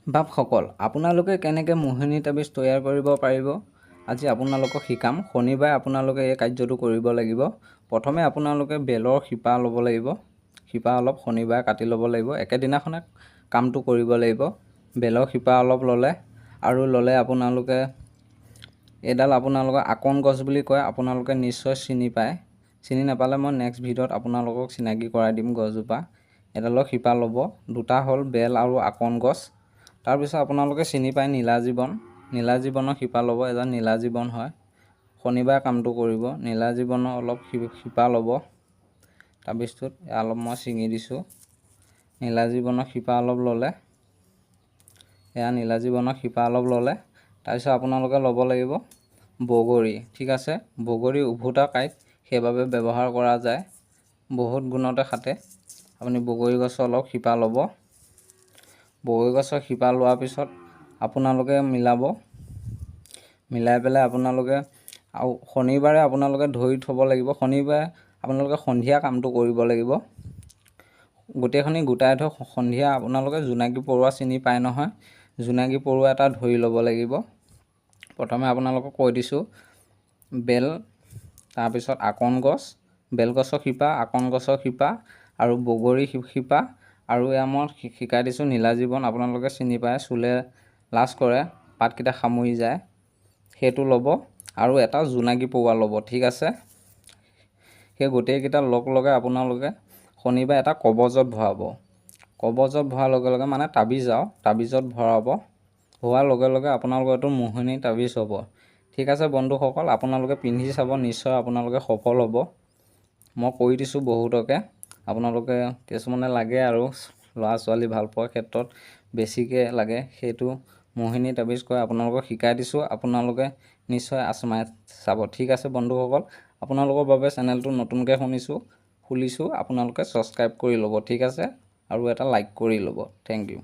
বাপসকল, আপোনালোকে কেনেকৈ মোহিনী তাবিজ তৈয়াৰ কৰিব পাৰিব আজি আপোনালোকক শিকাম। শনিবাৰে আপোনালোকে এই কাৰ্যটো কৰিব লাগিব। প্ৰথমে আপোনালোকে বেলৰ শিপা ল'ব লাগিব। শিপা অলপ শনিবাৰে কাটি ল'ব লাগিব। একেদিনাখনে কামটো কৰিব লাগিব। বেলৰ শিপা অলপ ল'লে আৰু আপোনালোকে এইডাল আপোনালোকৰ আকন গছ বুলি কয়। আপোনালোকে নিশ্চয় চিনি পায়। চিনি নাপালে মই নেক্সট ভিডিঅ'ত আপোনালোকক চিনাকি কৰাই দিম গছজোপা। এডালৰ শিপা ল'ব। দুটা হ'ল বেল আৰু আকন গছ। তাৰপিছত আপোনালোকে চিনি পায় নীলাজীৱন। নীলাজীৱনৰ শিপা ল'ব। এডাল নীলাজীৱন হয়। শনিবাৰে কামটো কৰিব। নীলাজীৱনৰ অলপ শিপা ল'ব। তাবিজটোত অলপ মই ছিঙি দিছোঁ। নীলাজীৱনৰ শিপা অলপ ল'লে, এয়া নীলাজীৱনৰ শিপা অলপ ল'লে। তাৰপিছত আপোনালোকে ল'ব লাগিব বগৰী। ঠিক আছে, বগৰী উভোতা কাঁইট সেইবাবে ব্যৱহাৰ কৰা যায়। বহুত গুণতে খাটে। আপুনি বগৰী গছৰ অলপ শিপা ল'ব। বগৰী গছৰ শিপা লোৱাৰ পিছত আপোনালোকে মিলাই পেলাই আপোনালোকে আৰু শনিবাৰে আপোনালোকে ধৰি থ'ব লাগিব। শনিবাৰে আপোনালোকে সন্ধিয়া কামটো কৰিব লাগিব। গোটেইখিনি গোটাই থৈ সন্ধিয়া আপোনালোকে জোনাকী পৰুৱা চিনি পায় নহয়, জোনাকী পৰুৱা এটা ধৰি ল'ব লাগিব। প্ৰথমে আপোনালোকক কৈ দিছোঁ, বেল, তাৰপিছত আকন গছ, বেলগছৰ শিপা, আকন গছৰ শিপা আৰু বগৰী শিপা আৰু এয়া মই শিকাই দিছোঁ নীলাজীৱন। আপোনালোকে চিনি পায়, চুলে লাজ কৰে, পাতকেইটা সামৰি যায়, সেইটো ল'ব আৰু এটা জোনাকী পৰুৱা ল'ব। ঠিক আছে, সেই গোটেইকেইটা লগাই আপোনালোকে শনিবাৰে এটা কবজত ভৰাব। কবজত ভৰাৰ লগে লগে মানে তাবিজত ভৰাব। হোৱাৰ লগে লগে আপোনালোকৰ এইটো মোহিনী তাবিজ হ'ব। ঠিক আছে বন্ধুসকল, আপোনালোকে পিন্ধি চাব, নিশ্চয় আপোনালোকে সফল হ'ব। মই কৰি দিছোঁ বহুতকে। আপোনালোকে কিছুমানে লাগে আৰু ল'ৰা ছোৱালী ভাল পোৱাৰ ক্ষেত্ৰত বেছিকৈ লাগে, সেইটো মোহিনী তাবিজ কয়। আপোনালোকক শিকাই দিছোঁ, আপোনালোকে নিশ্চয় আজমাই চাব। ঠিক আছে বন্ধুসকল, আপোনালোকৰ বাবে চেনেলটো নতুনকৈ খুলিছোঁ, আপোনালোকে ছাবস্ক্ৰাইব কৰি ল'ব। ঠিক আছে, আৰু এটা লাইক কৰি ল'ব। Thank U.